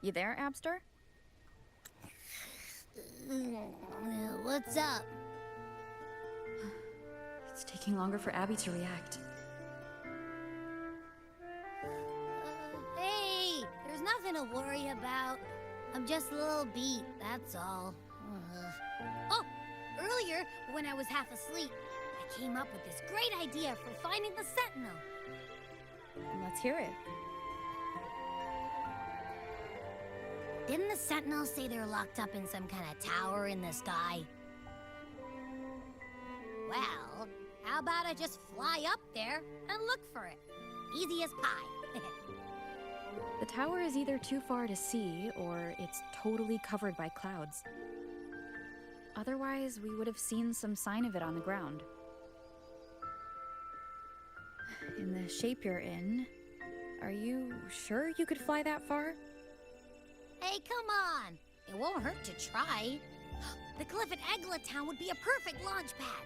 You there, Abster? What's up? It's taking longer for Abby to react. Hey, there's nothing to worry about. I'm just a little beat, that's all. Oh, earlier, when I was half asleep, I came up with this great idea for finding the Sentinel. Let's hear it. Didn't the Sentinel say they're locked up in some kind of tower in the sky? Well, how about I just fly up there and look for it? Easy as pie. The tower is either too far to see, or it's totally covered by clouds. Otherwise, we would have seen some sign of it on the ground. In the shape you're in, are you sure you could fly that far? Hey, come on! It won't hurt to try. The cliff at Eglet Town would be a perfect launch pad.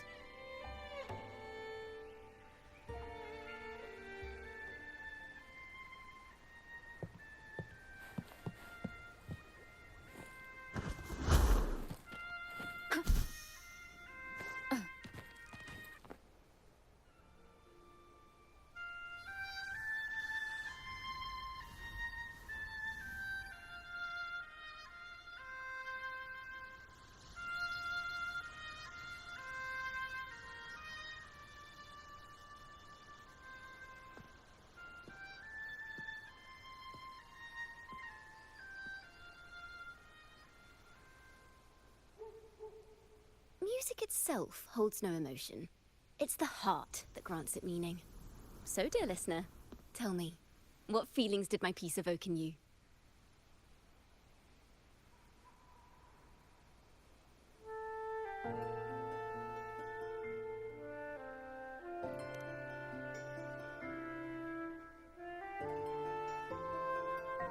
Music itself holds no emotion. It's the heart that grants it meaning. So, dear listener, tell me, what feelings did my piece evoke in you?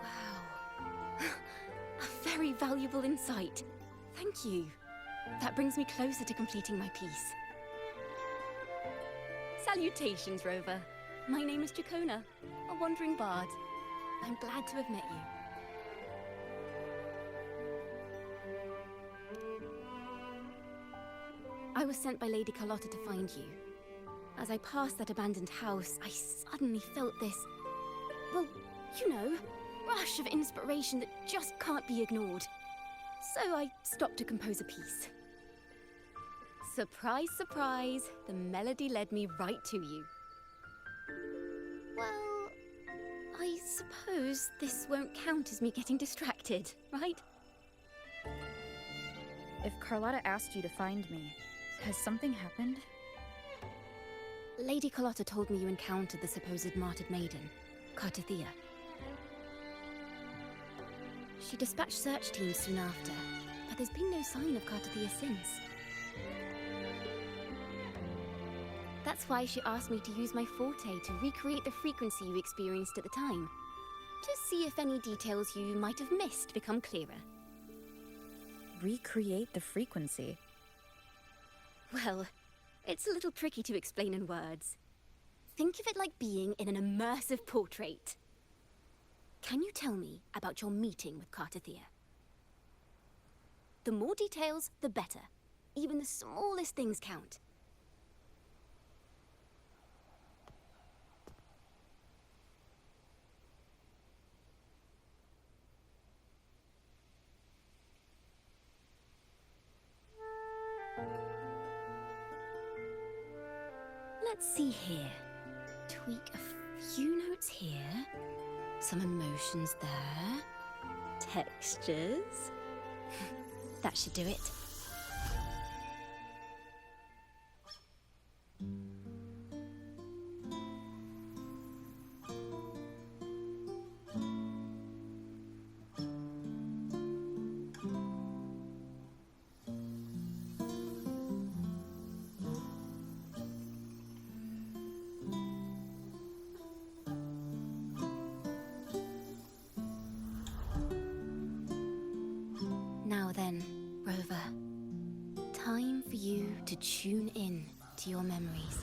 Wow. A very valuable insight. Thank you. That brings me closer to completing my piece. Salutations, Rover. My name is Jacona, a wandering bard. I'm glad to have met you. I was sent by Lady Carlotta to find you. As I passed that abandoned house, I suddenly felt this, well, you know, rush of inspiration that just can't be ignored. So I stopped to compose a piece. Surprise, surprise, the melody led me right to you. Well, I suppose this won't count as me getting distracted, right? If Carlotta asked you to find me, has something happened? Lady Carlotta told me you encountered the supposed martyred maiden, Carlotta. She dispatched search teams soon after, but there's been no sign of Carlotta since. That's why she asked me to use my forte to recreate the frequency you experienced at the time, to see if any details you might have missed become clearer. Recreate the frequency? Well, it's a little tricky to explain in words. Think of it like being in an immersive portrait. Can you tell me about your meeting with Carlotta? The more details, the better. Even the smallest things count. Let's see here. Tweak a few notes here. Some emotions there. Textures. That should do it. Now then, Rover, time for you to tune in to your memories.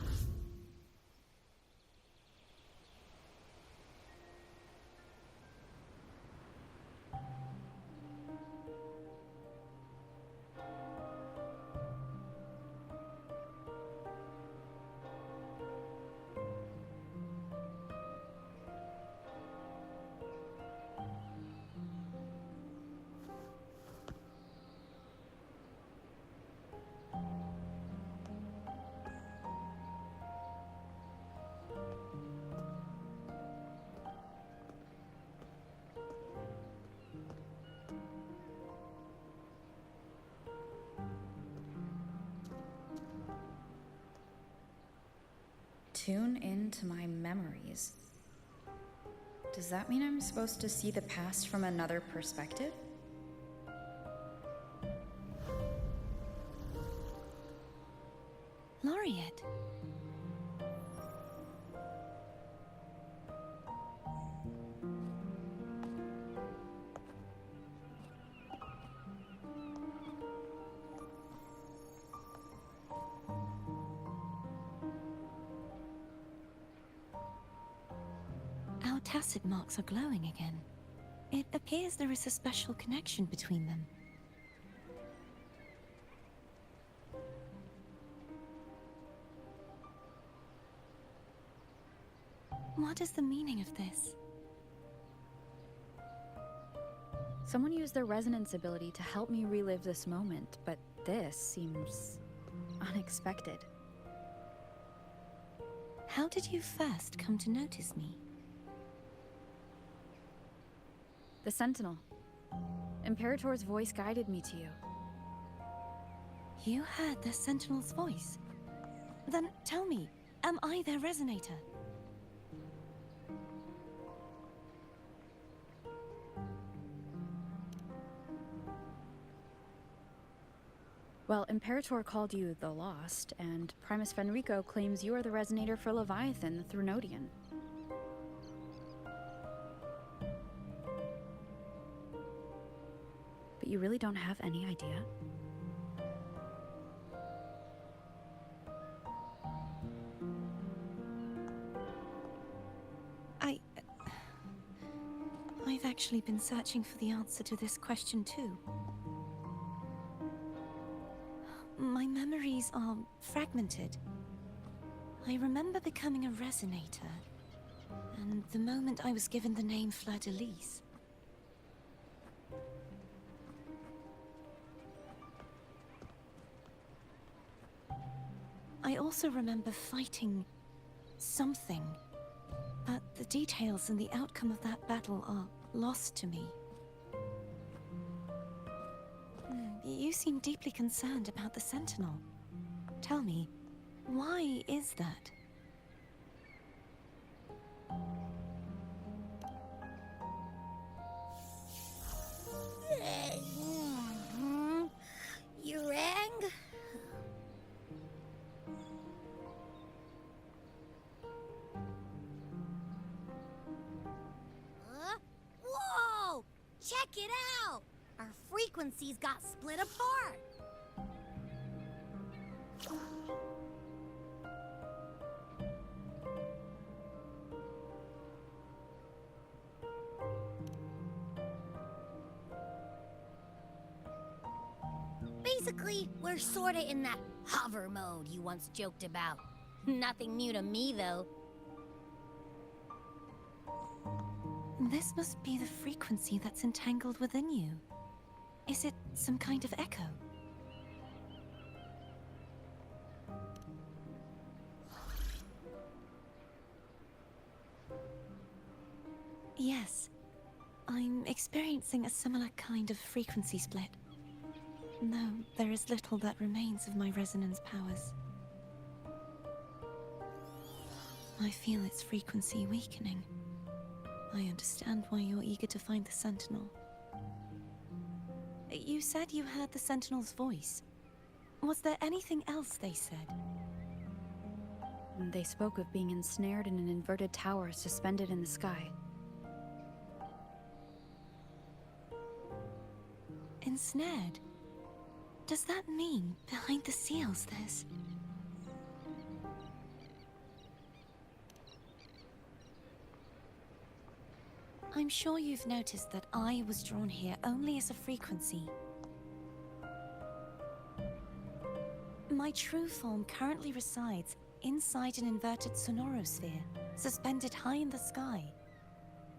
Tune into my memories. Does that mean I'm supposed to see the past from another perspective? Laureate. Our tacit marks are glowing again. It appears there is a special connection between them. What is the meaning of this? Someone used their resonance ability to help me relive this moment, but this seems unexpected. How did you first come to notice me? The Sentinel. Imperator's voice guided me to you. You heard the Sentinel's voice? Then tell me, am I their resonator? Well, Imperator called you the Lost, and Primus Fenrico claims you are the resonator for Leviathan, the Thrunodian. But you really don't have any idea? I've actually been searching for the answer to this question too. My memories are fragmented. I remember becoming a resonator, and the moment I was given the name Fleur-de-Lis. I also remember fighting something, but the details and the outcome of that battle are lost to me. You seem deeply concerned about the Sentinel. Tell me, why is that? You rang? Whoa! Check it out! Our frequencies got split apart. Basically, we're sorta in that hover mode you once joked about. Nothing new to me, though. This must be the frequency that's entangled within you. Is it some kind of echo? Yes. I'm experiencing a similar kind of frequency split. Though there is little that remains of my resonance powers. I feel its frequency weakening. I understand why you're eager to find the Sentinel. You said you heard the Sentinel's voice. Was there anything else they said? They spoke of being ensnared in an inverted tower suspended in the sky. Ensnared? Does that mean behind the seals there's... I'm sure you've noticed that I was drawn here only as a frequency. My true form currently resides inside an inverted sonorosphere, suspended high in the sky.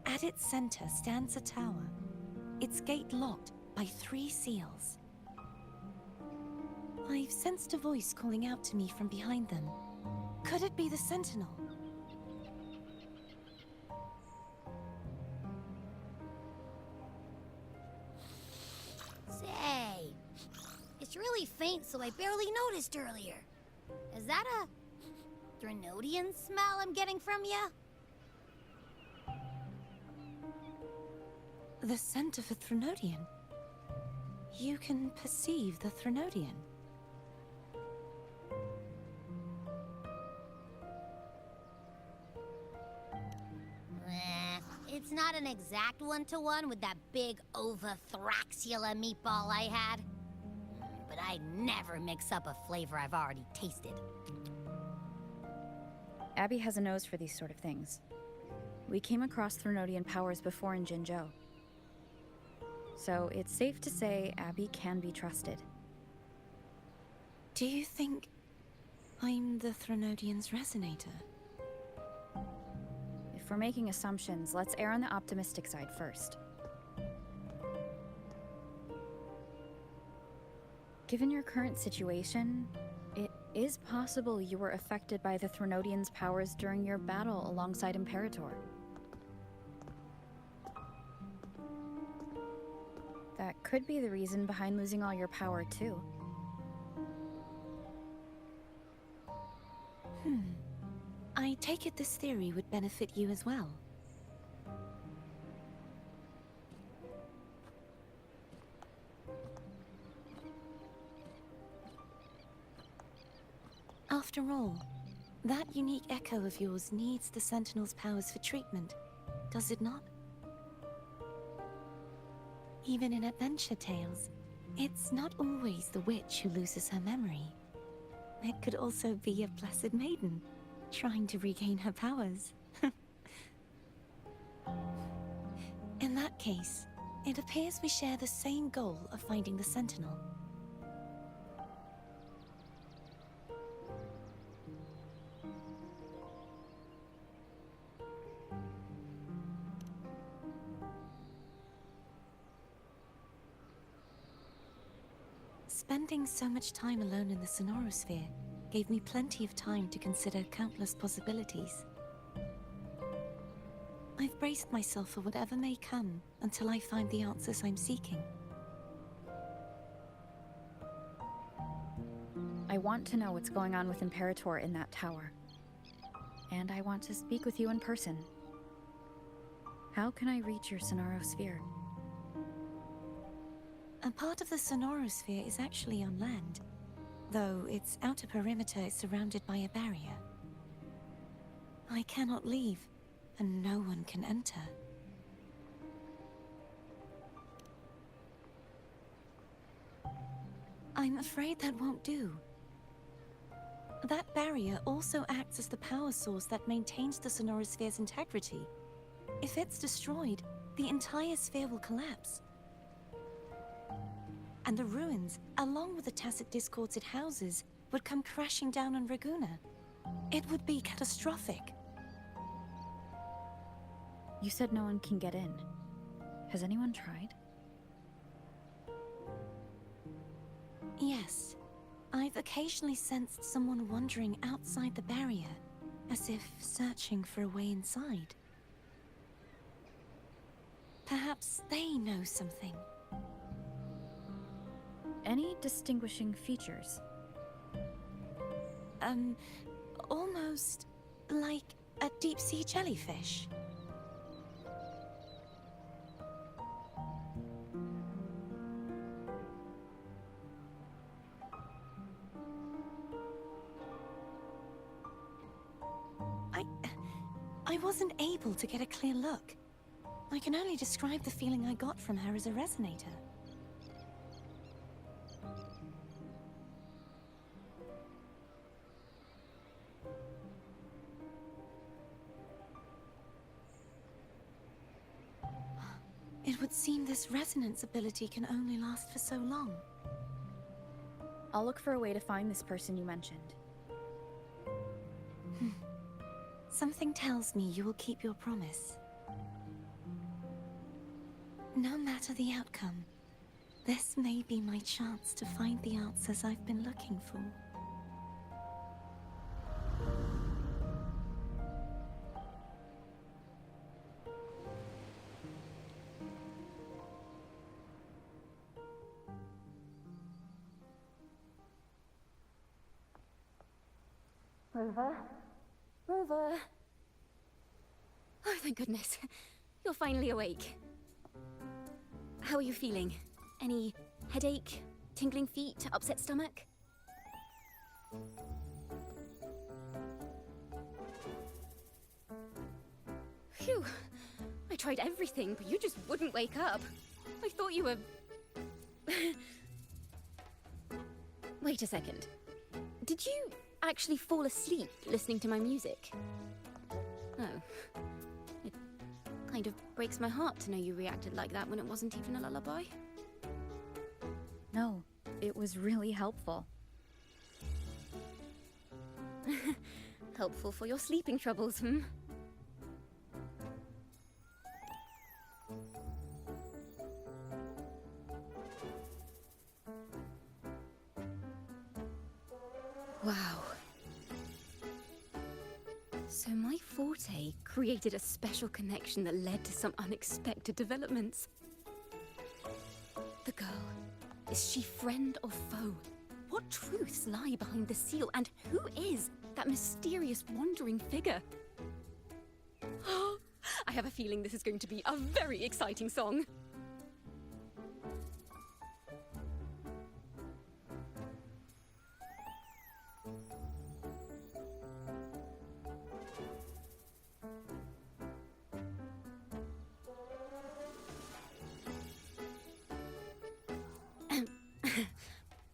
At its center stands a tower, its gate locked by 3 seals. I've sensed a voice calling out to me from behind them. Could it be the Sentinel? Say, it's really faint, so I barely noticed earlier. Is that a Threnodian smell I'm getting from you? The scent of a Threnodian. You can perceive the Threnodian. It's not an exact one-to-one with that big Ovathraxula meatball I had. But I never mix up a flavor I've already tasted. Abby has a nose for these sort of things. We came across Threnodian powers before in Jinzhou. So it's safe to say Abby can be trusted. Do you think I'm the Threnodian's resonator? If we're making assumptions, let's err on the optimistic side first. Given your current situation, it is possible you were affected by the Threnodian's powers during your battle alongside Imperator. That could be the reason behind losing all your power, too. I take it this theory would benefit you as well. After all, that unique echo of yours needs the Sentinel's powers for treatment, does it not? Even in adventure tales, it's not always the witch who loses her memory. It could also be a blessed maiden, trying to regain her powers. In that case, it appears we share the same goal of finding the Sentinel. Spending so much time alone in the Sonorosphere gave me plenty of time to consider countless possibilities. I've braced myself for whatever may come until I find the answers I'm seeking. I want to know what's going on with Imperator in that tower. And I want to speak with you in person. How can I reach your Sonorosphere? A part of the Sonorosphere is actually on land, though its outer perimeter is surrounded by a barrier. I cannot leave, and no one can enter. I'm afraid that won't do. That barrier also acts as the power source that maintains the Sonorosphere's integrity. If it's destroyed, the entire sphere will collapse. And the ruins, along with the tacit discords it houses, would come crashing down on Raguna. It would be catastrophic. You said no one can get in. Has anyone tried? Yes. I've occasionally sensed someone wandering outside the barrier, as if searching for a way inside. Perhaps they know something. Any distinguishing features? Almost like a deep-sea jellyfish. I wasn't able to get a clear look. I can only describe the feeling I got from her as a resonator. It would seem this resonance ability can only last for so long. I'll look for a way to find this person you mentioned. Something tells me you will keep your promise. No matter the outcome, this may be my chance to find the answers I've been looking for. Rover, Rover. Oh, thank goodness. You're finally awake. How are you feeling? Any headache, tingling feet, upset stomach? Phew. I tried everything, but you just wouldn't wake up. I thought you were... Wait a second. Did you actually fall asleep listening to my music? Oh. It kind of breaks my heart to know you reacted like that when it wasn't even a lullaby. No, it was really helpful. Helpful for your sleeping troubles, hmm? Wow. So my forte created a special connection that led to some unexpected developments. The girl, is she friend or foe? What truths lie behind the seal, and who is that mysterious wandering figure? I have a feeling this is going to be a very exciting song.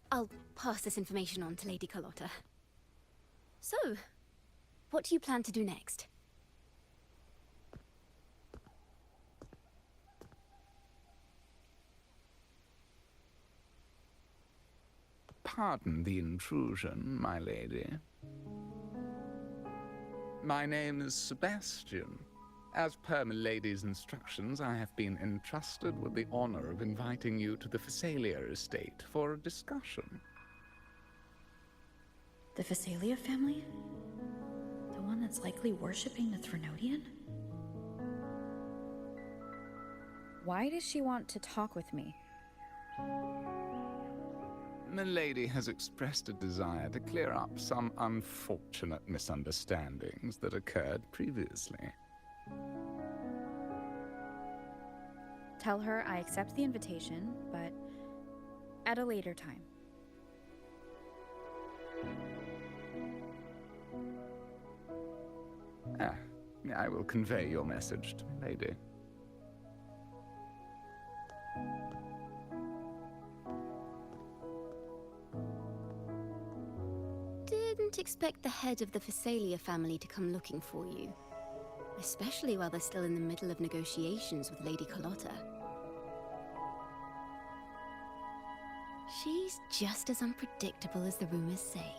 I'll pass this information on to Lady Carlotta. So, what do you plan to do next? Pardon the intrusion, my lady. My name is Sebastian. As per milady's instructions, I have been entrusted with the honor of inviting you to the Phasalia estate for a discussion. The Phasalia family? The one that's likely worshipping the Threnodian? Why does she want to talk with me? Milady has expressed a desire to clear up some unfortunate misunderstandings that occurred previously. Tell her I accept the invitation, but at a later time. I will convey your message to Milady. Didn't expect the head of the Phasalia family to come looking for you. Especially while they're still in the middle of negotiations with Lady Carlotta. She's just as unpredictable as the rumors say.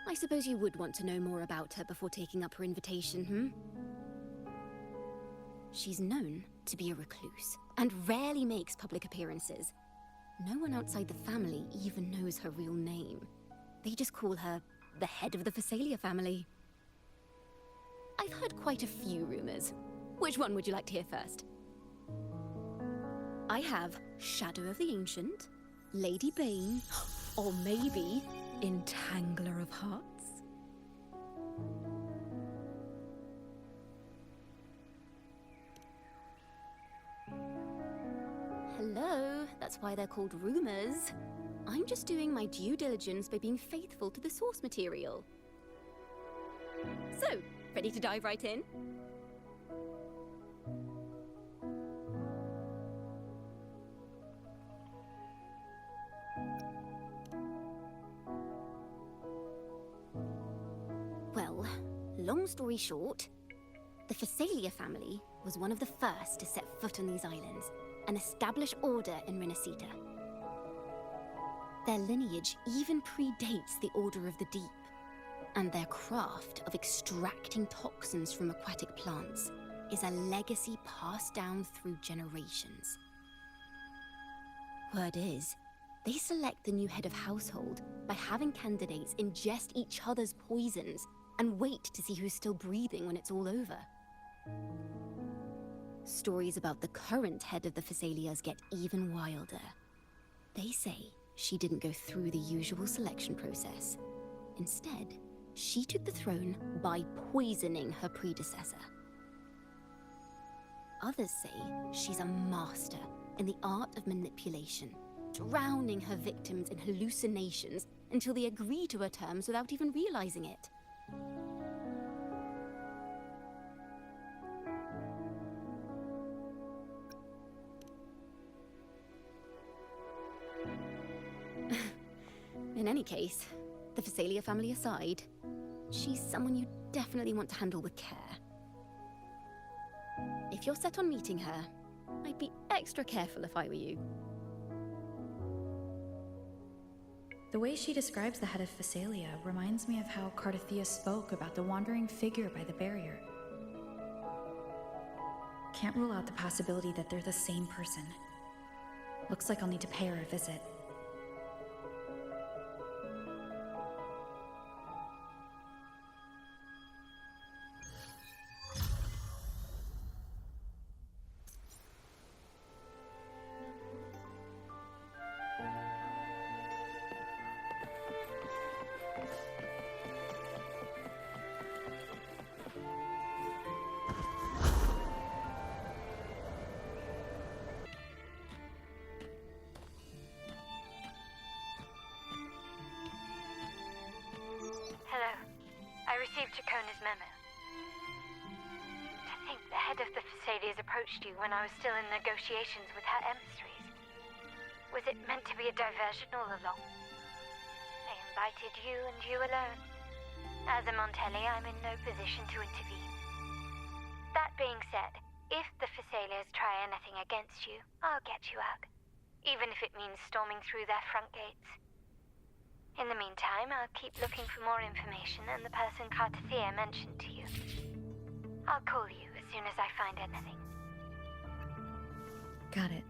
I suppose you would want to know more about her before taking up her invitation, hmm? She's known to be a recluse, and rarely makes public appearances. No one outside the family even knows her real name. They just call her the head of the Phasalia family. I've heard quite a few rumors. Which one would you like to hear first? I have Shadow of the Ancient, Lady Bane, or maybe Entangler of Hearts. Hello, that's why they're called rumors. I'm just doing my due diligence by being faithful to the source material. So, ready to dive right in? Well, long story short, the Phasalia family was one of the first to set foot on these islands and establish order in Renacita. Their lineage even predates the Order of the Deep, and their craft of extracting toxins from aquatic plants is a legacy passed down through generations. Word is, they select the new head of household by having candidates ingest each other's poisons and wait to see who's still breathing when it's all over. Stories about the current head of the Phasalias get even wilder. They say she didn't go through the usual selection process. Instead, she took the throne by poisoning her predecessor. Others say she's a master in the art of manipulation, drowning her victims in hallucinations until they agree to her terms without even realizing it. In any case, the Phasalia family aside, she's someone you definitely want to handle with care. If you're set on meeting her, I'd be extra careful if I were you. The way she describes the head of Phasalia reminds me of how Cardothea spoke about the wandering figure by the barrier. Can't rule out the possibility that they're the same person. Looks like I'll need to pay her a visit. Hello. I received Chacona's memo. To think the head of the Phasalias approached you when I was still in negotiations with her emissaries. Was it meant to be a diversion all along? They invited you and you alone. As a Montelli, I'm in no position to intervene. That being said, if the Phasalias try anything against you, I'll get you out. Even if it means storming through their front gates. In the meantime, I'll keep looking for more information and the person Cardothea mentioned to you. I'll call you as soon as I find anything. Got it.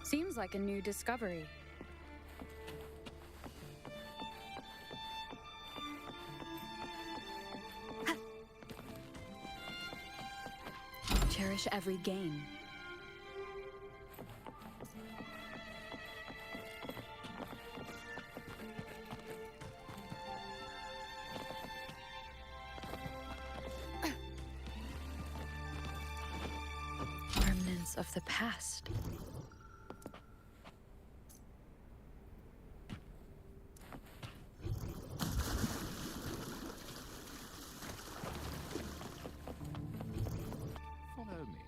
Seems like a new discovery. Cherish every gain. Remnants of the past. Follow me.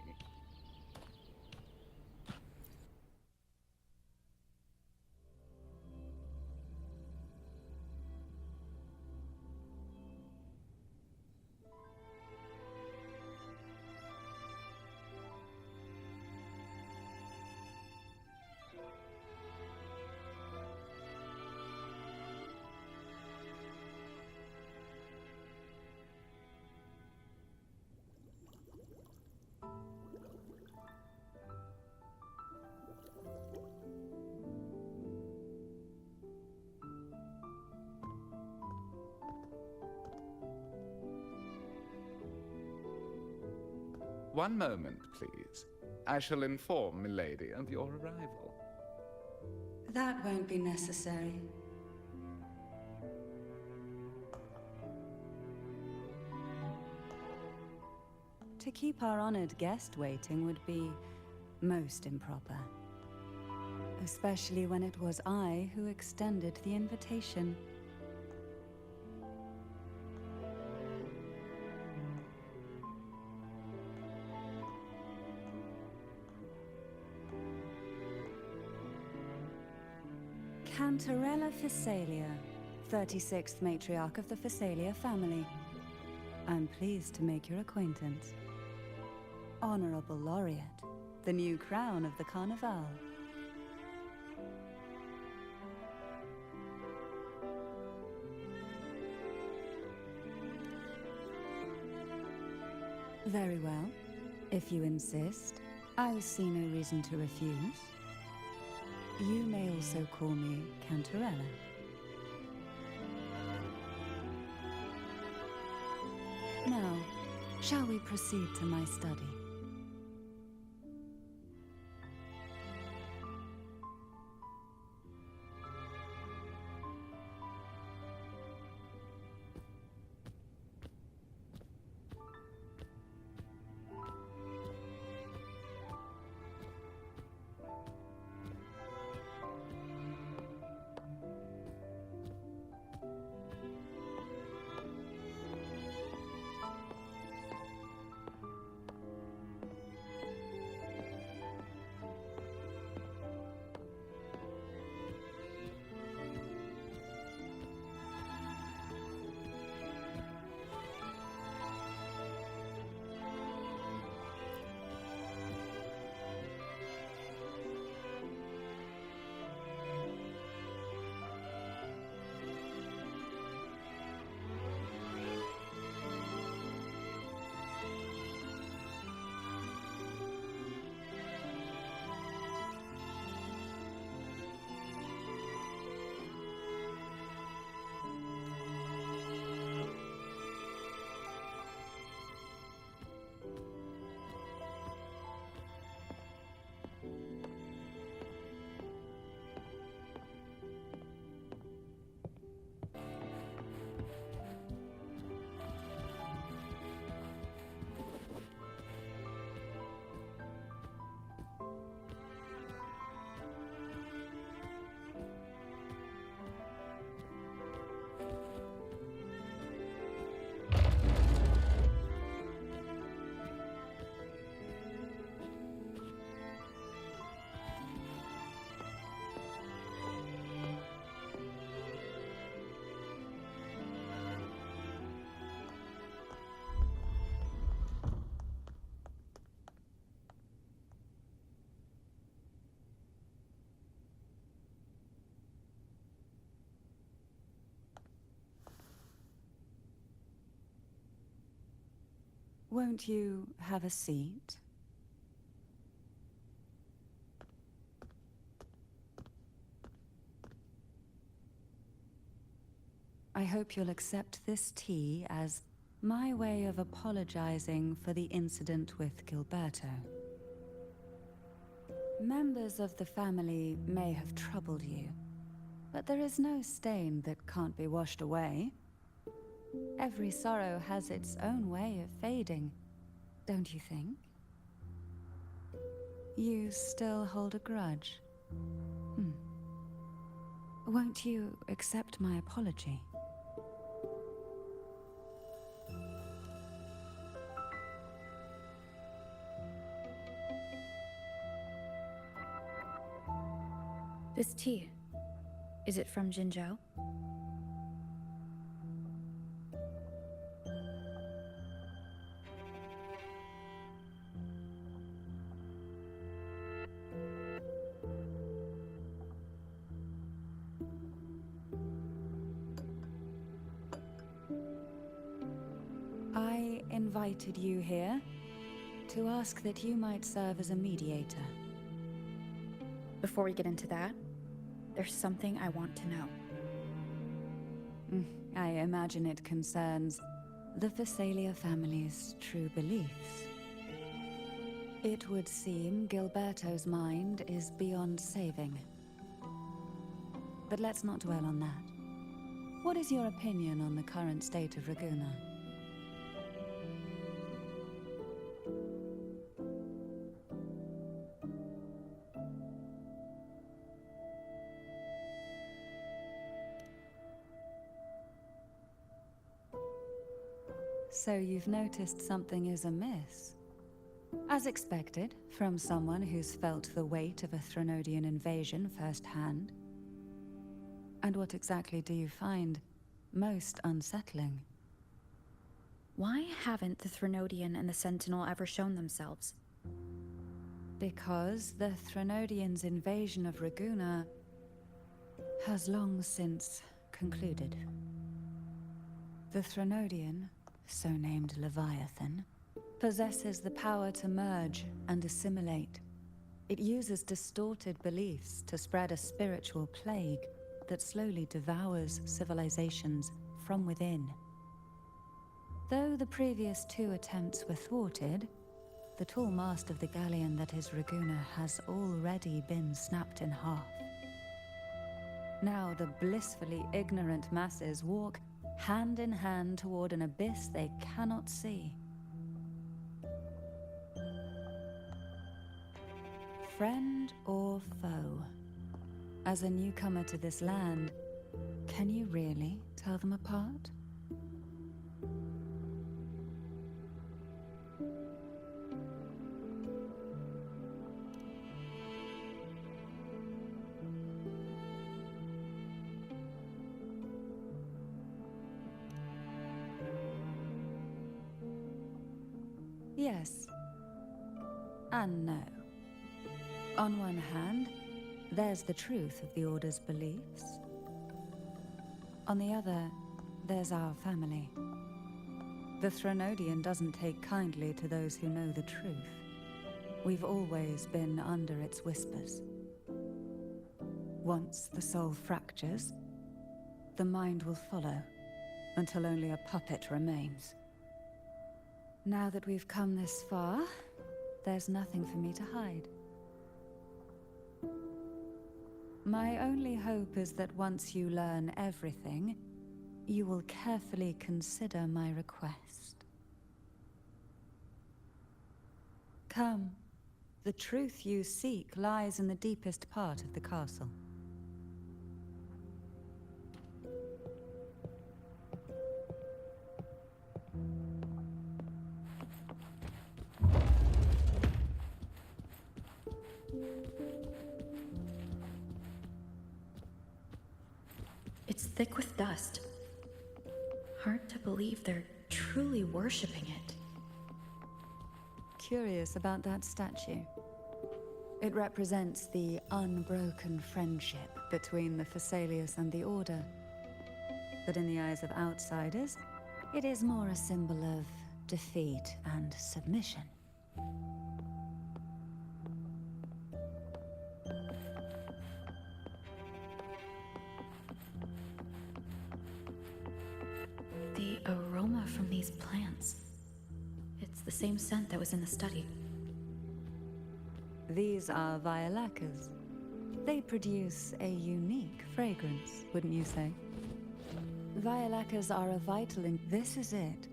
One moment, please. I shall inform Milady of your arrival. That won't be necessary. To keep our honored guest waiting would be most improper. Especially when it was I who extended the invitation. Cantarella Phasalia, 36th matriarch of the Phasalia family. I'm pleased to make your acquaintance. Honorable Laureate, the new crown of the Carnival. Very well. If you insist, I see no reason to refuse. You may also call me Cantarella. Now, shall we proceed to my study? Won't you have a seat? I hope you'll accept this tea as my way of apologizing for the incident with Gilberto. Members of the family may have troubled you, but there is no stain that can't be washed away. Every sorrow has its own way of fading, don't you think? You still hold a grudge? Won't you accept my apology? This tea, is it from Jinzhou? I invited you here to ask that you might serve as a mediator. Before we get into that, there's something I want to know. I imagine it concerns the Phasalia family's true beliefs. It would seem Gilberto's mind is beyond saving. But let's not dwell on that. What is your opinion on the current state of Ragusa? So you've noticed something is amiss. As expected, from someone who's felt the weight of a Threnodian invasion firsthand. And what exactly do you find most unsettling? Why haven't the Threnodian and the Sentinel ever shown themselves? Because the Threnodians' invasion of Raguna has long since concluded. The Threnodian, so named Leviathan, possesses the power to merge and assimilate. It uses distorted beliefs to spread a spiritual plague that slowly devours civilizations from within. Though the previous 2 attempts were thwarted, the tall mast of the galleon that is Raguna has already been snapped in half. Now the blissfully ignorant masses walk hand in hand toward an abyss they cannot see. Friend or foe? As a newcomer to this land, can you really tell them apart? Yes. And no. On one hand, there's the truth of the Order's beliefs. On the other, there's our family. The Threnodian doesn't take kindly to those who know the truth. We've always been under its whispers. Once the soul fractures, the mind will follow, until only a puppet remains. Now that we've come this far, there's nothing for me to hide. My only hope is that once you learn everything, you will carefully consider my request. Come. The truth you seek lies in the deepest part of the castle. It's thick with dust. Hard to believe they're truly worshipping it. Curious about that statue. It represents the unbroken friendship between the Phasaelius and the Order. But in the eyes of outsiders, it is more a symbol of defeat and submission. The aroma from these plants. It's the same scent that was in the study. These are violacas. They produce a unique fragrance, wouldn't you say? Violacas are a vital This is it.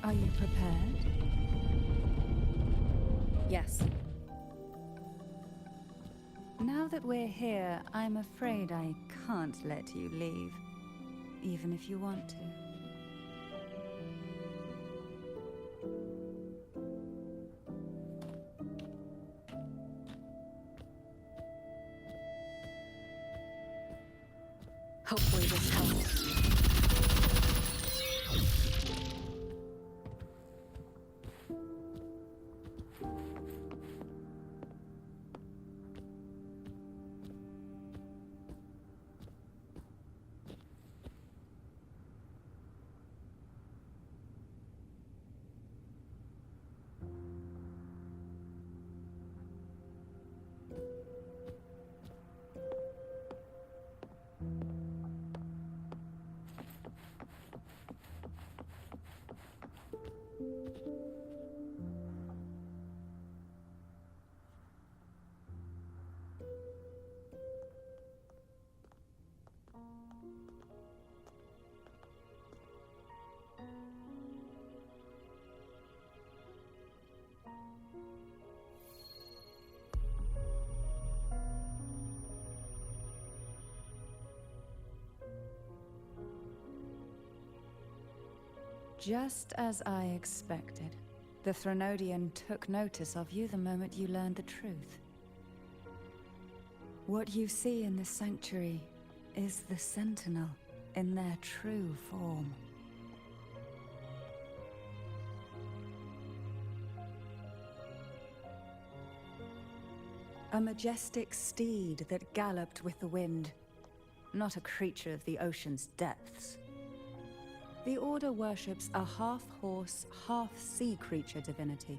Are you prepared? Yes. Now that we're here, I'm afraid I can't let you leave, even if you want to. Hopefully this helps. Just as I expected, the Threnodian took notice of you the moment you learned the truth. What you see in this sanctuary is the Sentinel in their true form. A majestic steed that galloped with the wind, not a creature of the ocean's depths. The Order worships a half-horse, half-sea creature divinity,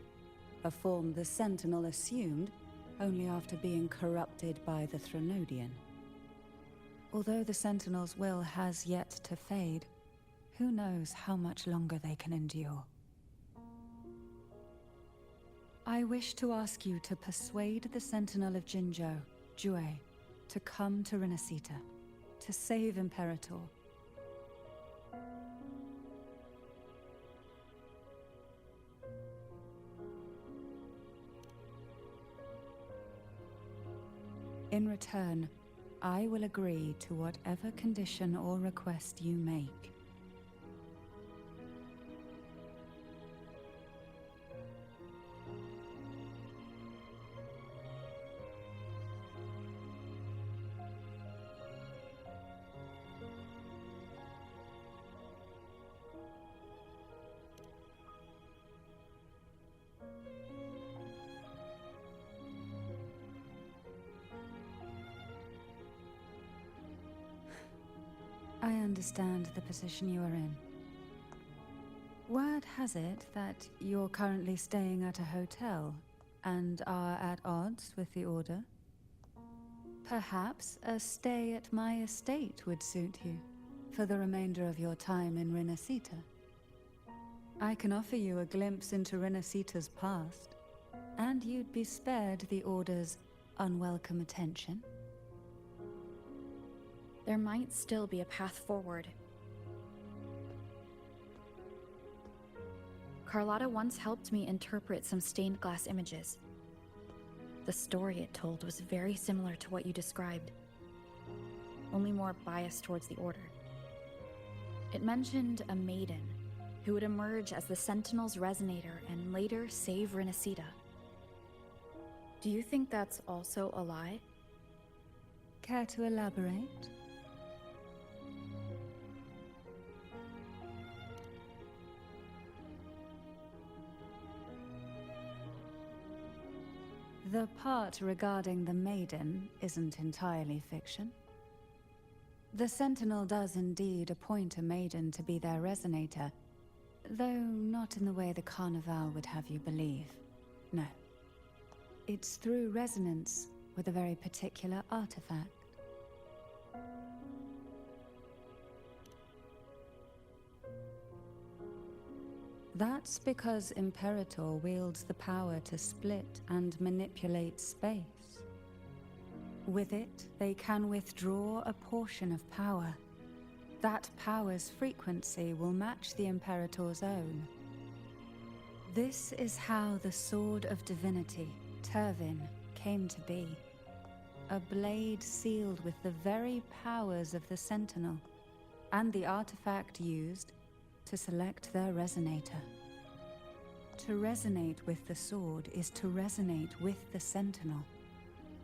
a form the Sentinel assumed only after being corrupted by the Threnodian. Although the Sentinel's will has yet to fade, who knows how much longer they can endure. I wish to ask you to persuade the Sentinel of Jinzhou, Jue, to come to Renacita, to save Imperator. In return, I will agree to whatever condition or request you make. I understand the position you are in. Word has it that you're currently staying at a hotel and are at odds with the Order. Perhaps a stay at my estate would suit you for the remainder of your time in Renacita. I can offer you a glimpse into Renacita's past, and you'd be spared the Order's unwelcome attention. There might still be a path forward. Carlotta once helped me interpret some stained glass images. The story it told was very similar to what you described, only more biased towards the Order. It mentioned a maiden who would emerge as the Sentinel's resonator and later save Renacita. Do you think that's also a lie? Care to elaborate? The part regarding the maiden isn't entirely fiction. The Sentinel does indeed appoint a maiden to be their resonator, though not in the way the Carnival would have you believe. No. It's through resonance with a very particular artifact. That's because Imperator wields the power to split and manipulate space. With it, they can withdraw a portion of power. That power's frequency will match the Imperator's own. This is how the Sword of Divinity, Turvin, came to be. A blade sealed with the very powers of the Sentinel, and the artifact used to select their resonator. To resonate with the sword is to resonate with the Sentinel.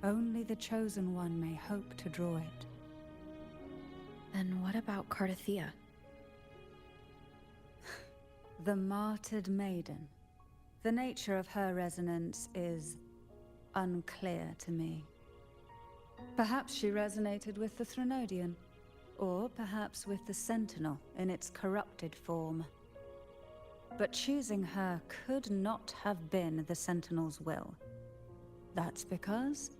Only the Chosen One may hope to draw it. Then what about Carlotta? The martyred maiden. The nature of her resonance is unclear to me. Perhaps she resonated with the Threnodian, or perhaps with the Sentinel in its corrupted form. But choosing her could not have been the Sentinel's will. That's because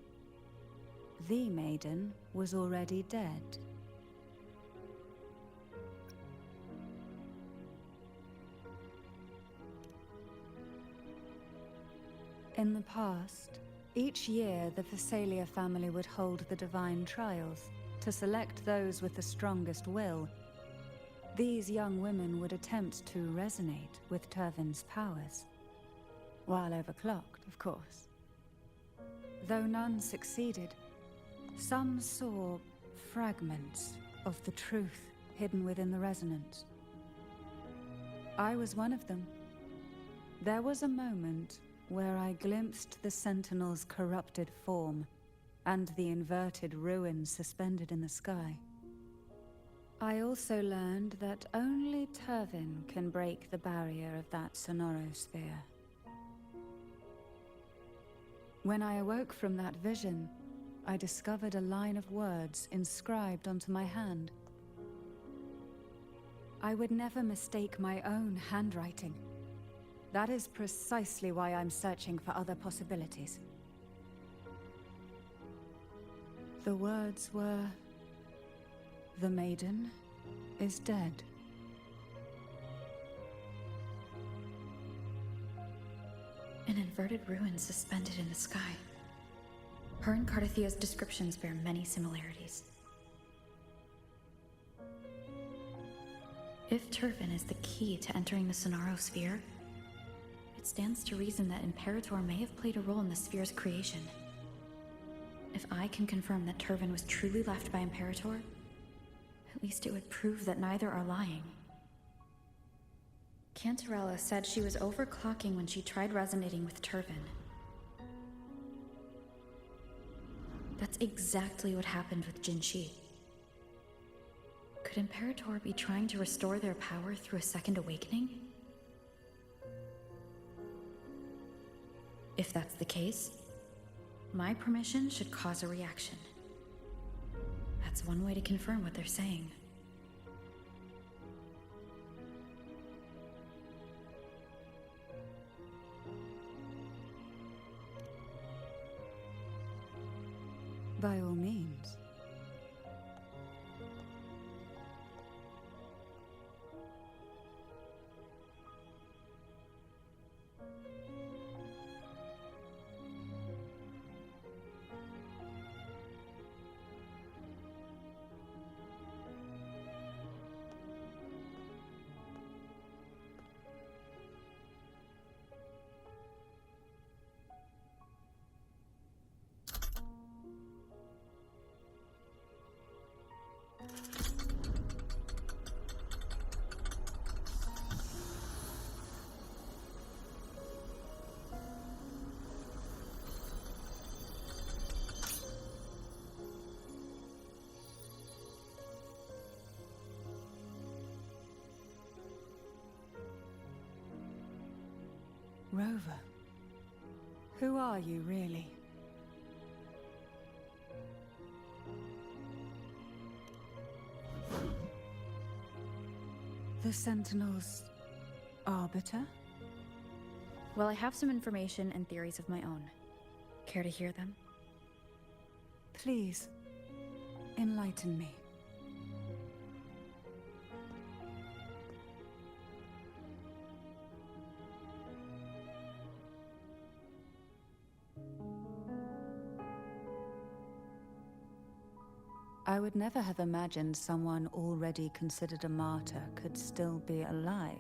the maiden was already dead. In the past, each year the Phasalia family would hold the Divine Trials to select those with the strongest will. These young women would attempt to resonate with Turvin's powers. While overclocked, of course. Though none succeeded, some saw fragments of the truth hidden within the resonance. I was one of them. There was a moment where I glimpsed the Sentinel's corrupted form and the inverted ruins suspended in the sky. I also learned that only Turvin can break the barrier of that sonorosphere. When I awoke from that vision, I discovered a line of words inscribed onto my hand. I would never mistake my own handwriting. That is precisely why I'm searching for other possibilities. The words were, "The maiden is dead." An inverted ruin suspended in the sky. Her and Cardathia's descriptions bear many similarities. If Turvin is the key to entering the sonorosphere, it stands to reason that Imperator may have played a role in the sphere's creation. If I can confirm that Turvin was truly left by Imperator, at least it would prove that neither are lying. Cantarella said she was overclocking when she tried resonating with Turvin. That's exactly what happened with Jinshi. Could Imperator be trying to restore their power through a second awakening? If that's the case, my permission should cause a reaction. That's one way to confirm what they're saying. By all means. Rover, who are you really? The Sentinel's arbiter? Well, I have some information and theories of my own. Care to hear them? Please, enlighten me. I would never have imagined someone already considered a martyr could still be alive.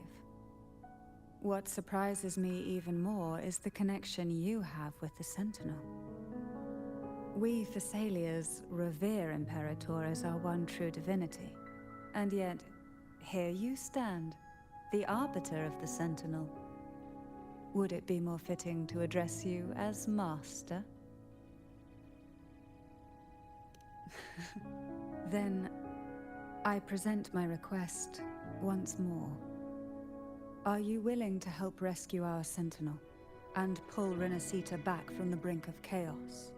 What surprises me even more is the connection you have with the Sentinel. We Thessalians revere Imperator as our one true divinity, and yet, here you stand, the arbiter of the Sentinel. Would it be more fitting to address you as Master? Then, I present my request once more. Are you willing to help rescue our Sentinel and pull Renacita back from the brink of chaos?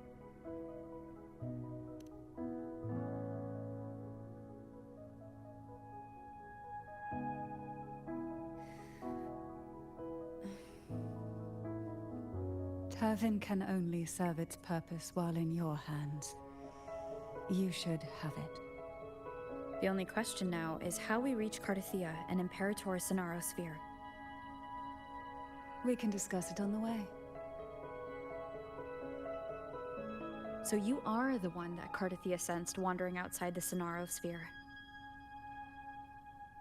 Turvin can only serve its purpose while in your hands. You should have it. The only question now is how we reach Cardathia and Imperator's sonorosphere. We can discuss it on the way. So you are the one that Cardathia sensed wandering outside the sonorosphere.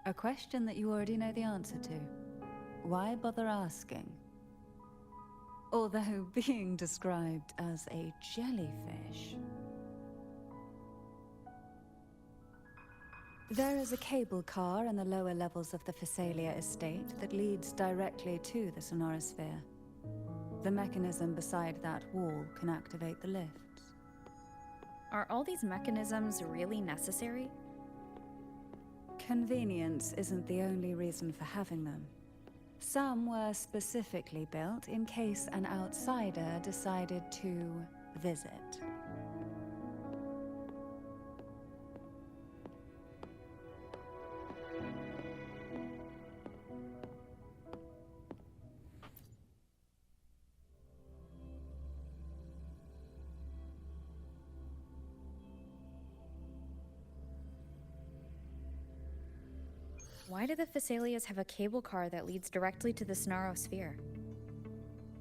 A question that you already know the answer to. Why bother asking? Although being described as a jellyfish. There is a cable car in the lower levels of the Phasalia estate that leads directly to the Sonorosphere. The mechanism beside that wall can activate the lifts. Are all these mechanisms really necessary? Convenience isn't the only reason for having them. Some were specifically built in case an outsider decided to visit. Why do the Phasalias have a cable car that leads directly to the Sonorosphere?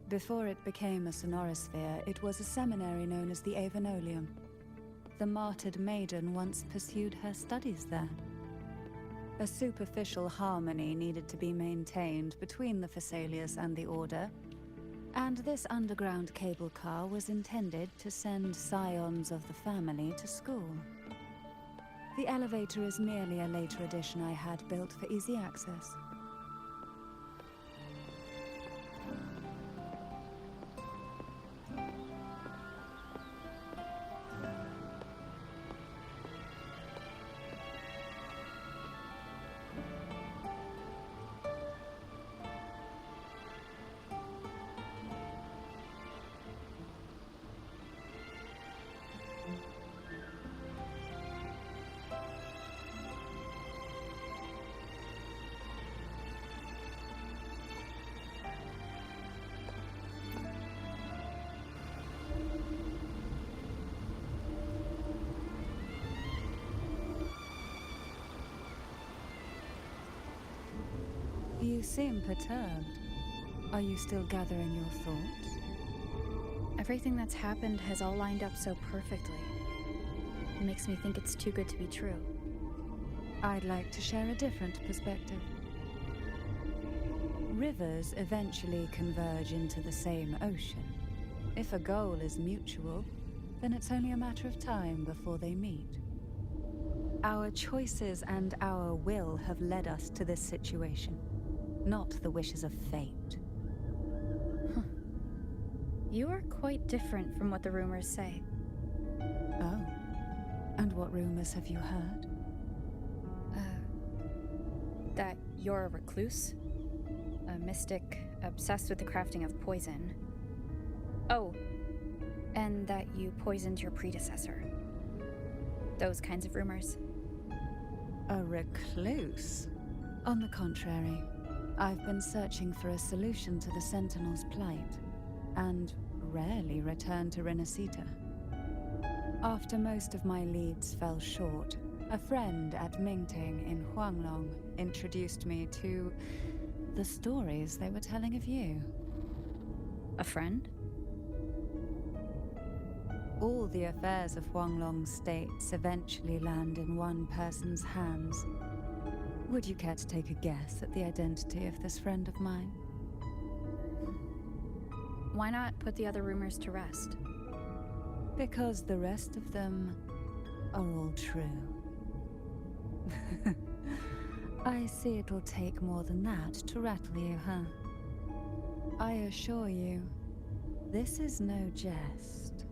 Before it became a Sonorosphere, it was a seminary known as the Avenolium. The martyred maiden once pursued her studies there. A superficial harmony needed to be maintained between the Phasalias and the Order, and this underground cable car was intended to send scions of the family to school. The elevator is merely a later addition I had built for easy access. You seem perturbed. Are you still gathering your thoughts? Everything that's happened has all lined up so perfectly. It makes me think it's too good to be true. I'd like to share a different perspective. Rivers eventually converge into the same ocean. If a goal is mutual, then it's only a matter of time before they meet. Our choices and our will have led us to this situation, not the wishes of fate. You are quite different from what the rumors say. Oh. And what rumors have you heard? That you're a recluse? A mystic obsessed with the crafting of poison. Oh, and that you poisoned your predecessor. Those kinds of rumors. A recluse? On the contrary, I've been searching for a solution to the Sentinel's plight, and rarely return to Renacita. After most of my leads fell short, a friend at Mingting in Huanglong introduced me to the stories they were telling of you. A friend? All the affairs of Huanglong states eventually land in one person's hands. Would you care to take a guess at the identity of this friend of mine? Why not put the other rumors to rest? Because the rest of them are all true. I see it'll take more than that to rattle you, huh? I assure you, this is no jest.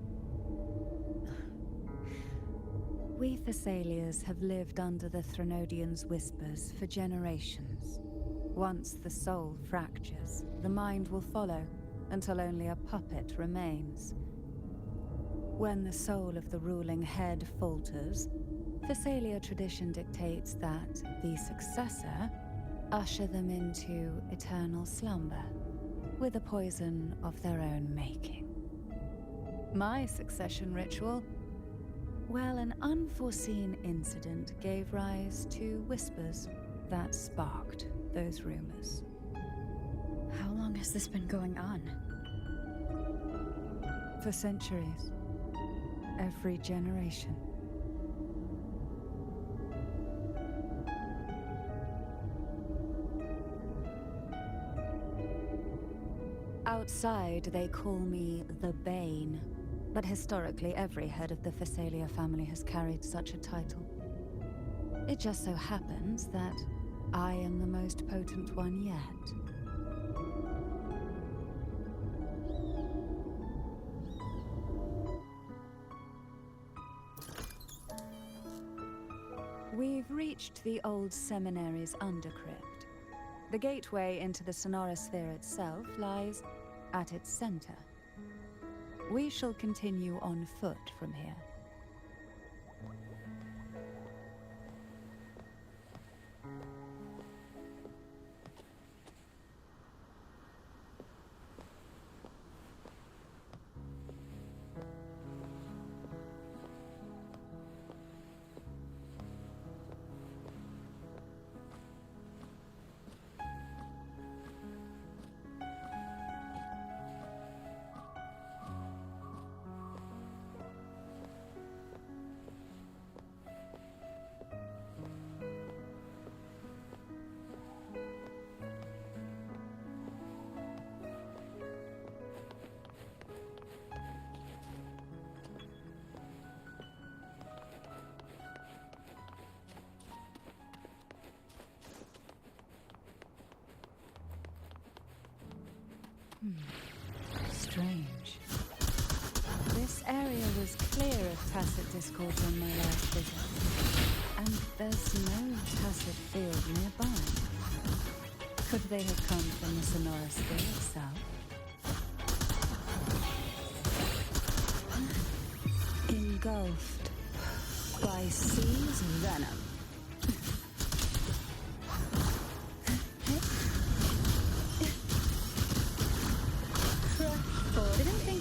We Thessalians have lived under the Threnodians' whispers for generations. Once the soul fractures, the mind will follow, until only a puppet remains. When the soul of the ruling head falters, Thessalia tradition dictates that the successor usher them into eternal slumber, with a poison of their own making. My succession ritual? Well, an unforeseen incident gave rise to whispers that sparked those rumors. How long has this been going on? For centuries. Every generation. Outside, they call me the Bane, but historically every head of the Phasalia family has carried such a title. It just so happens that I am the most potent one yet. We've reached the old seminary's undercrypt. The gateway into the Sonorosphere itself lies at its center. We shall continue on foot from here. Strange. This area was clear of tacit discord on my last visit, and there's no tacit field nearby. Could they have come from the Sonorosphere itself? Engulfed by sea's venom.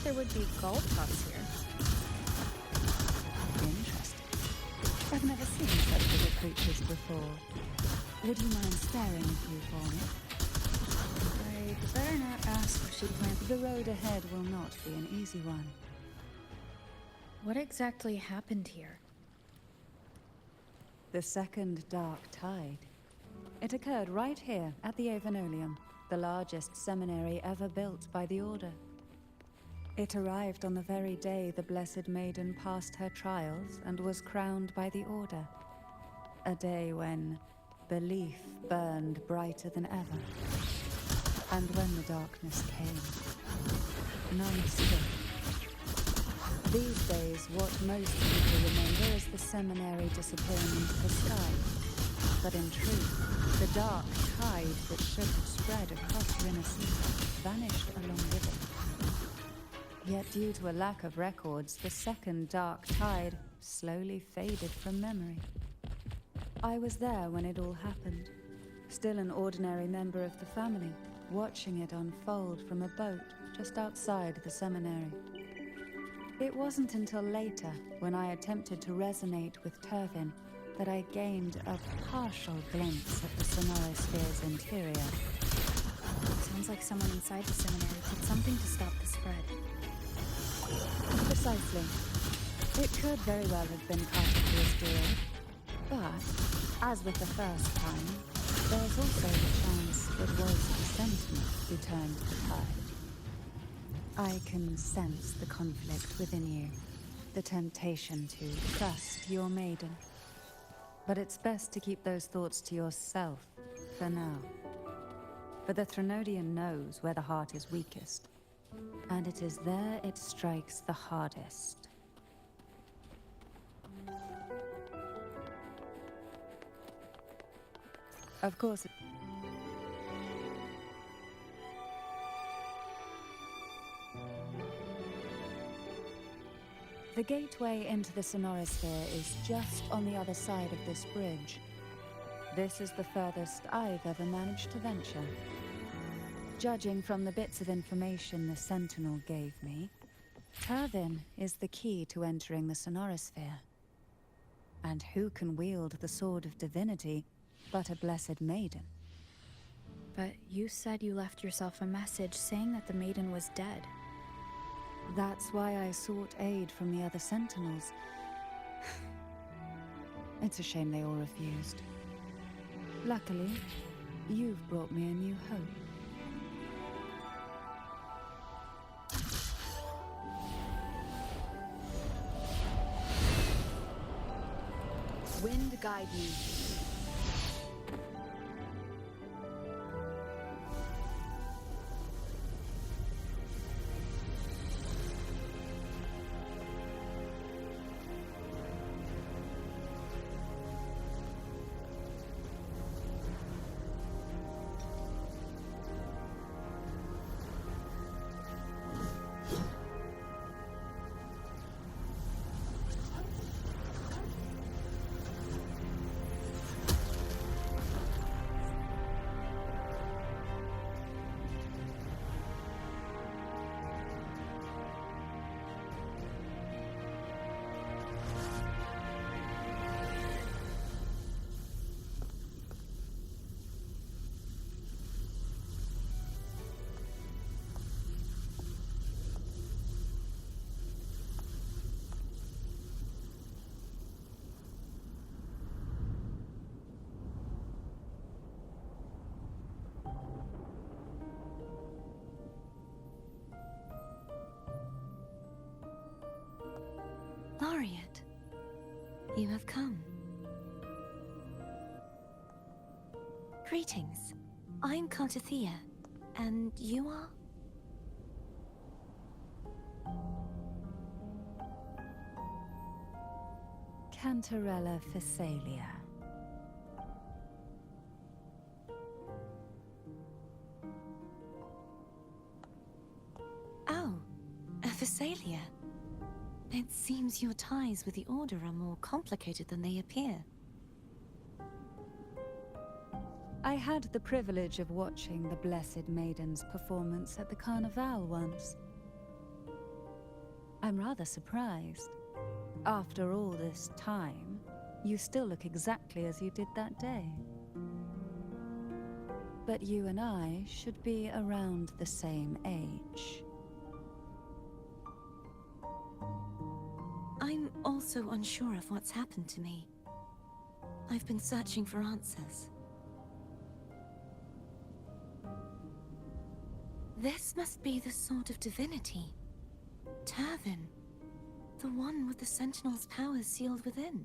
There would be golf pups here. Interesting. I've never seen such little creatures before. Would you mind staring a few for me? I'd better not ask where she planned. The road ahead will not be an easy one. What exactly happened here? The second dark tide. It occurred right here at the Avenolium, the largest seminary ever built by the Order. It arrived on the very day the Blessed Maiden passed her trials and was crowned by the Order. A day when belief burned brighter than ever. And when the darkness came, none stood. These days, what most people remember is the seminary disappearing into the sky. But in truth, the dark tide that should have spread across Rinascita vanished along with it. Yet due to a lack of records, the second dark tide slowly faded from memory. I was there when it all happened, still an ordinary member of the family, watching it unfold from a boat just outside the seminary. It wasn't until later, when I attempted to resonate with Turvin, that I gained a partial glimpse at the Sonorosphere's interior. Sounds like someone inside the seminary did something to stop the spread. Precisely. It could very well have been Carter's doing. But, as with the first time, there's also the chance it was the Sentinel who turned the tide. I can sense the conflict within you, the temptation to trust your maiden. But it's best to keep those thoughts to yourself, for now. For the Threnodian knows where the heart is weakest. And it is there it strikes the hardest. Of course. The gateway into the Sonorosphere is just on the other side of this bridge. This is the furthest I've ever managed to venture. Judging from the bits of information the Sentinel gave me, Turvin is the key to entering the Sonorosphere. And who can wield the Sword of Divinity but a Blessed Maiden? But you said you left yourself a message saying that the maiden was dead. That's why I sought aid from the other Sentinels. It's a shame they all refused. Luckily, you've brought me a new hope. Wind guide me. Laureate, you have come. Greetings. I'm Cantarella, and you are? Cantarella Phasalia. Oh, a Phasalia. It seems your ties with the Order are more complicated than they appear. I had the privilege of watching the Blessed Maiden's performance at the Carnival once. I'm rather surprised. After all this time, you still look exactly as you did that day. But you and I should be around the same age. I'm also unsure of what's happened to me. I've been searching for answers. This must be the Sword of Divinity. Turvin. The one with the Sentinel's powers sealed within.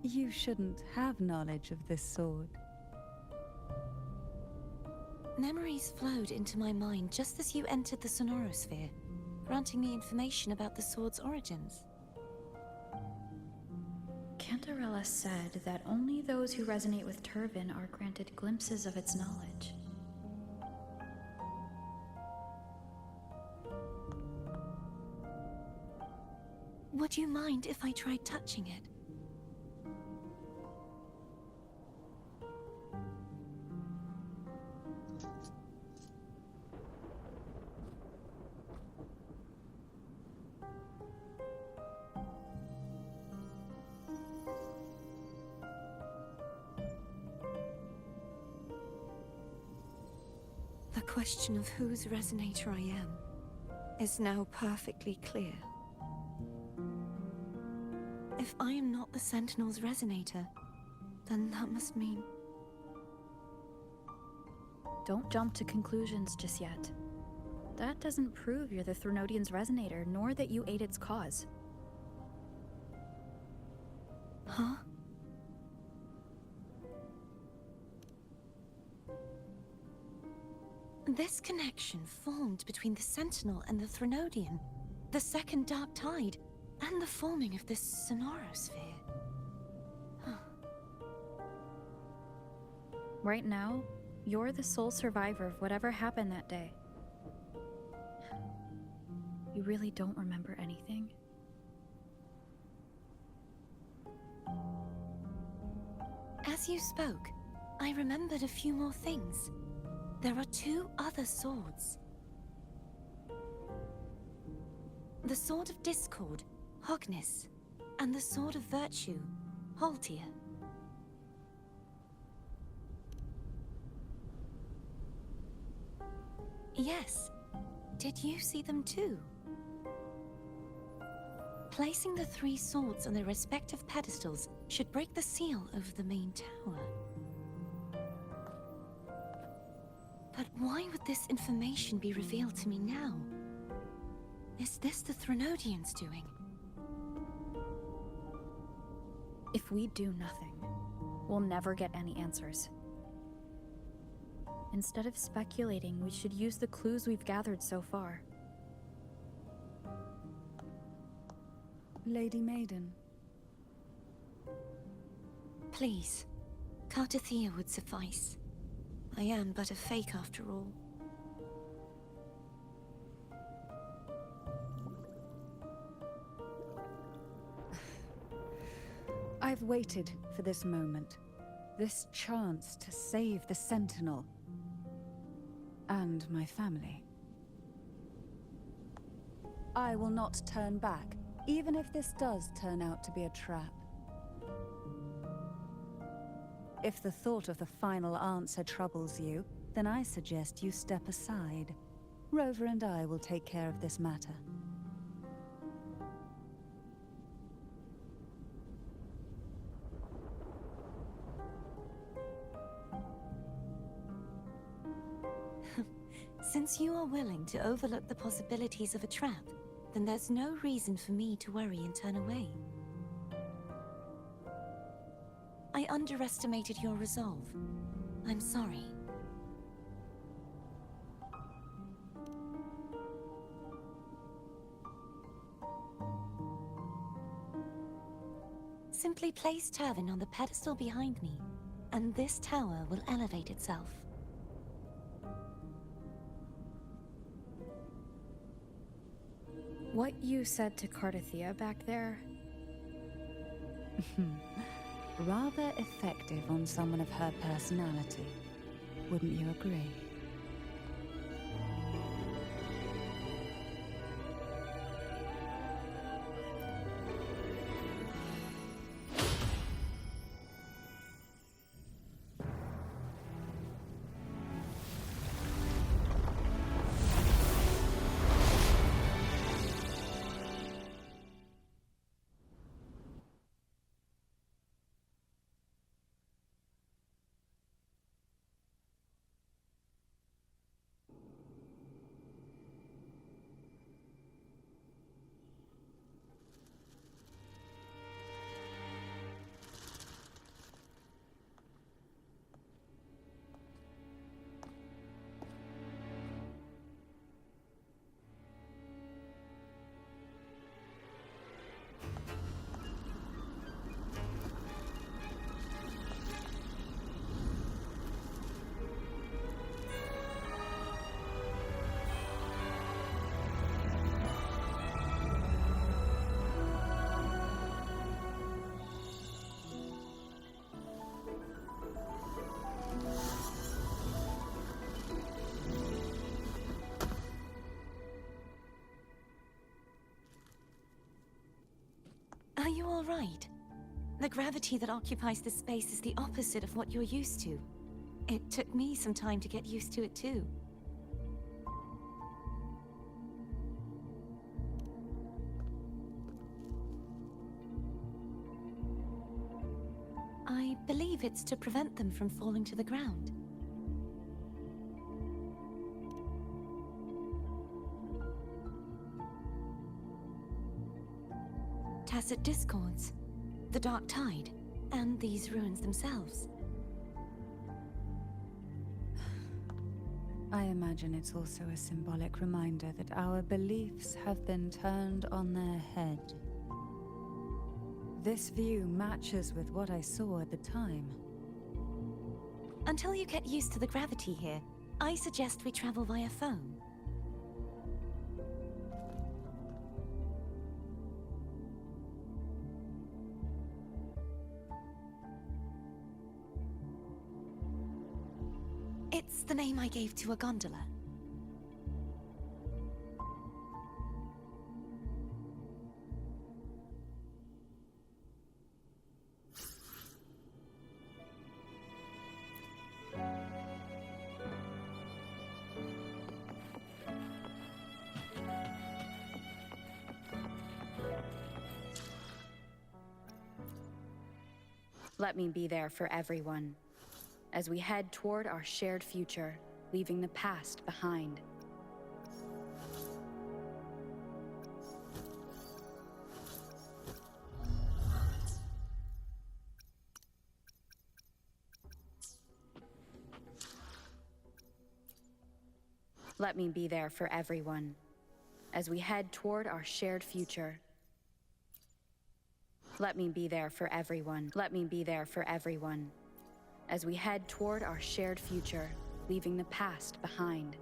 You shouldn't have knowledge of this sword. Memories flowed into my mind just as you entered the Sonorosphere, granting me information about the sword's origins. Cantarella said that only those who resonate with Turvin are granted glimpses of its knowledge. Would you mind if I tried touching it? The question of whose resonator I am is now perfectly clear. If I am not the Sentinel's resonator, then that must mean... Don't jump to conclusions just yet. That doesn't prove you're the Threnodian's resonator, nor that you aid its cause. Huh? This connection formed between the Sentinel and the Threnodian, the second Dark Tide, and the forming of this Sonorosphere. Right now, you're the sole survivor of whatever happened that day. You really don't remember anything? As you spoke, I remembered a few more things. There are two other swords. The Sword of Discord, Hognis, and the Sword of Virtue, Haltia. Yes. Did you see them too? Placing the three swords on their respective pedestals should break the seal over the main tower. But why would this information be revealed to me now? Is this the Threnodians' doing? If we do nothing, we'll never get any answers. Instead of speculating, we should use the clues we've gathered so far. Lady Maiden. Please, Carlotta would suffice. I am but a fake after all. I've waited for this moment. This chance to save the Sentinel. And my family. I will not turn back, even if this does turn out to be a trap. If the thought of the final answer troubles you, then I suggest you step aside. Rover and I will take care of this matter. Since you are willing to overlook the possibilities of a trap, then there's no reason for me to worry and turn away. I underestimated your resolve. I'm sorry. Simply place Turvin on the pedestal behind me, and this tower will elevate itself. What you said to Carlotta back there? Rather effective on someone of her personality. Wouldn't you agree? Are you all right? The gravity that occupies this space is the opposite of what you're used to. It took me some time to get used to it too. I believe it's to prevent them from falling to the ground. Tacit discords, the dark tide, and these ruins themselves. I imagine it's also a symbolic reminder that our beliefs have been turned on their head. This view matches with what I saw at the time. Until you get used to the gravity here, I suggest we travel via phone. It's the name I gave to a gondola. Let me be there for everyone, as we head toward our shared future, leaving the past behind. Let me be there for everyone, as we head toward our shared future. Let me be there for everyone. Let me be there for everyone, as we head toward our shared future, leaving the past behind.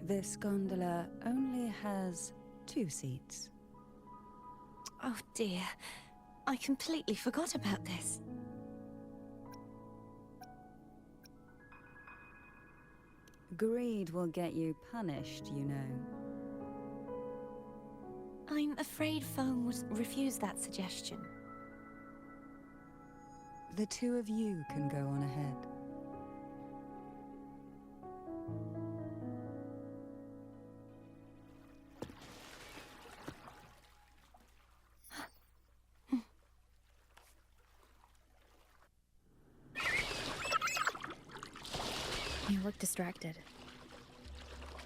This gondola only has 2 seats. Oh dear, I completely forgot about this. Greed will get you punished, you know. I'm afraid Foam would refuse that suggestion. The 2 of you can go on ahead. You look distracted.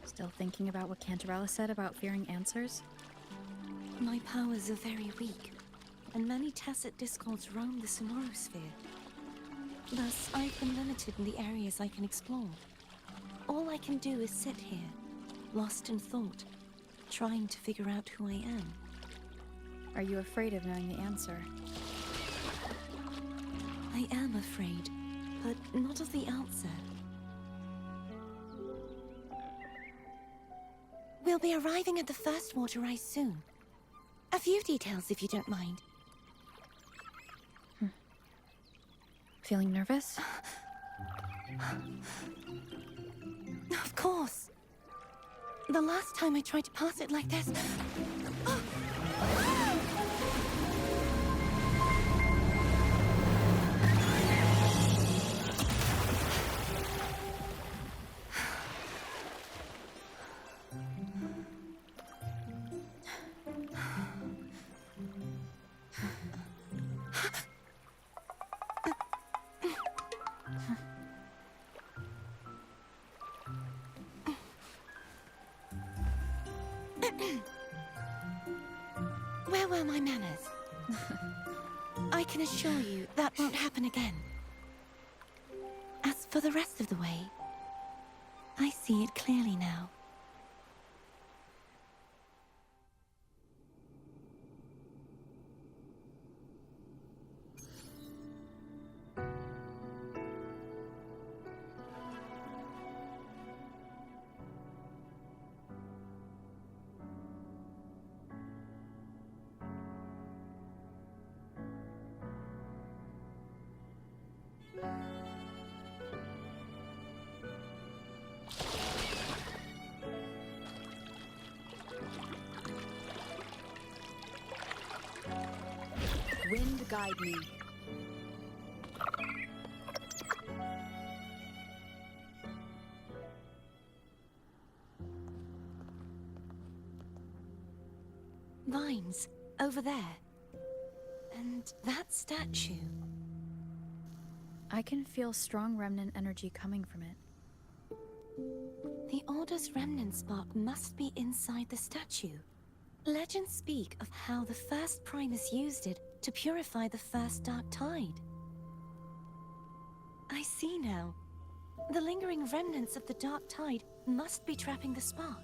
Still thinking about what Cantarella said about fearing answers? My powers are very weak, and many tacit discords roam the sonorosphere. Thus, I've been limited in the areas I can explore. All I can do is sit here, lost in thought, trying to figure out who I am. Are you afraid of knowing the answer? I am afraid, but not of the answer. We'll be arriving at the first water rise soon. A few details, if you don't mind. Feeling nervous? Of course. The last time I tried to pass it like this... Where were my manners? I can assure you that won't happen again. As for the rest of the way, I see it clearly now. Wind guide me. Vines, over there. And that statue. I can feel strong remnant energy coming from it. The Order's remnant spark must be inside the statue. Legends speak of how the first Primus used it to purify the first Dark Tide. I see now. The lingering remnants of the Dark Tide must be trapping the spark.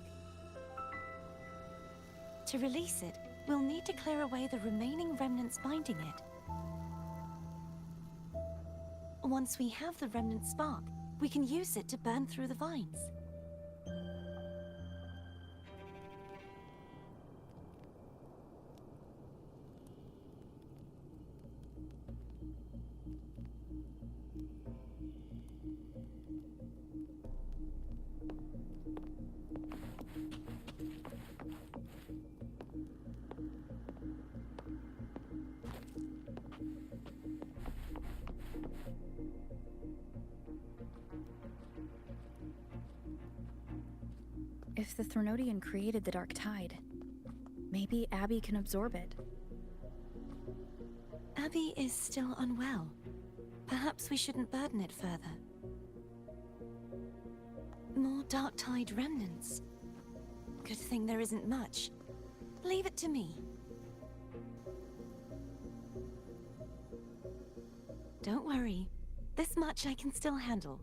To release it, we'll need to clear away the remaining remnants binding it. Once we have the remnant spark, we can use it to burn through the vines. If the Threnodian created the Dark Tide, maybe Abby can absorb it. Abby is still unwell. Perhaps we shouldn't burden it further. More Dark Tide remnants. Good thing there isn't much. Leave it to me. Don't worry. This much I can still handle.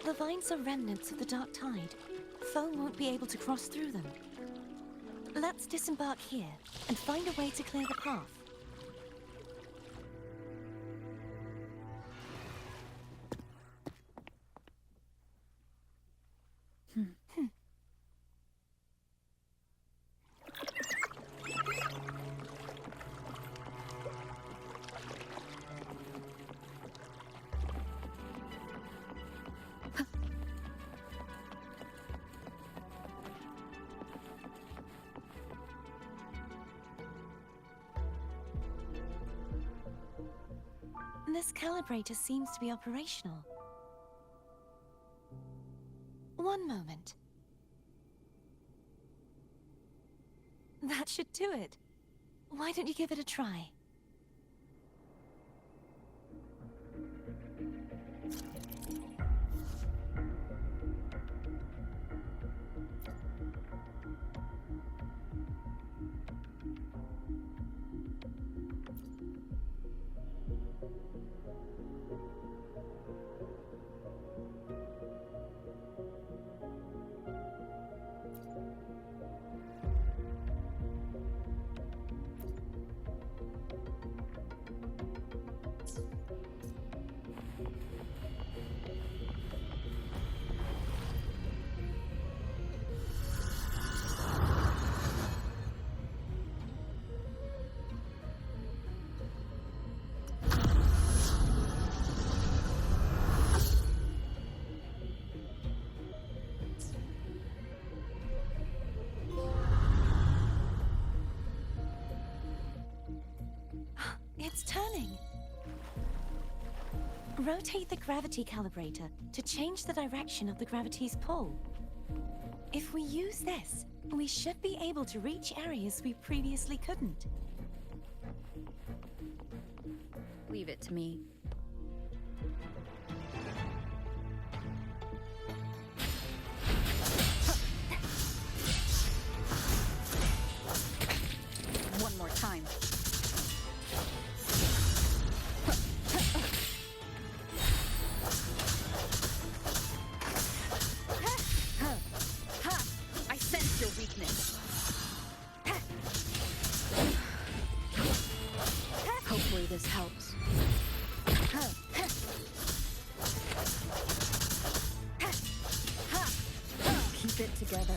The vines are remnants of the Dark Tide. Foe won't be able to cross through them. Let's disembark here and find a way to clear the path. This calibrator seems to be operational. One moment. That should do it. Why don't you give it a try? It's turning! Rotate the gravity calibrator to change the direction of the gravity's pull. If we use this, we should be able to reach areas we previously couldn't. Leave it to me. One more time. I sense your weakness. Hopefully this helps. Keep it together.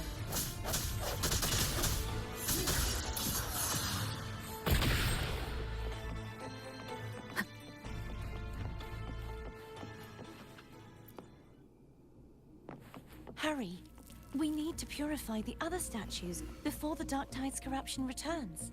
Hurry! We need to purify the other statues before the Dark Tide's corruption returns.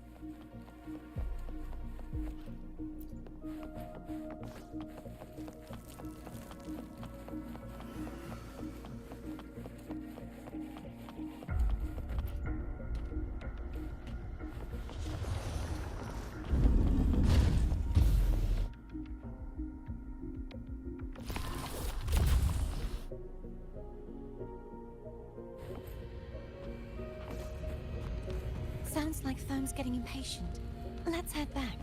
Sounds like Foam's getting impatient. Let's head back.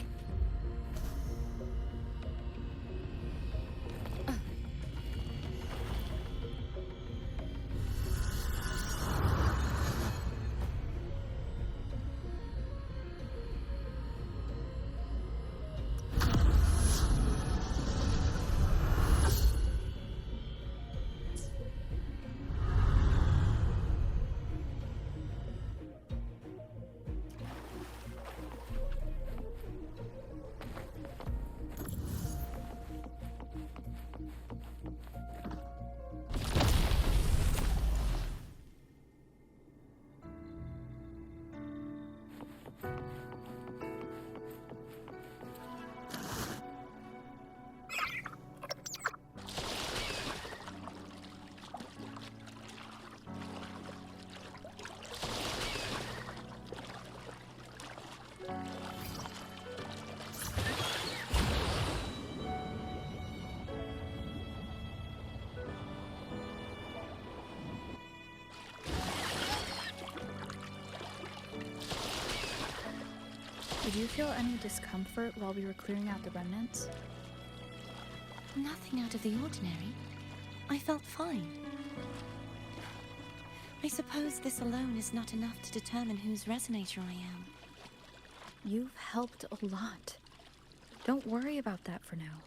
Did you feel any discomfort while we were clearing out the remnants? Nothing out of the ordinary. I felt fine. I suppose this alone is not enough to determine whose resonator I am. You've helped a lot. Don't worry about that for now.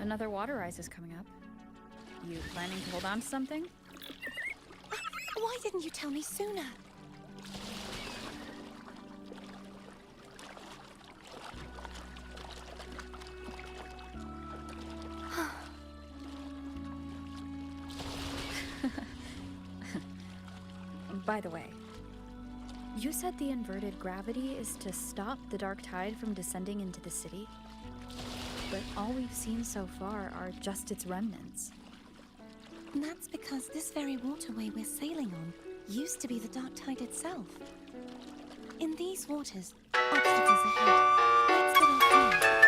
Another water rise is coming up. You planning to hold on to something? Why didn't you tell me sooner? By the way, you said the inverted gravity is to stop the dark tide from descending into the city? But all we've seen so far are just its remnants. And that's because this very waterway we're sailing on used to be the Dark Tide itself. In these waters, obstacles ahead. Let's get off here.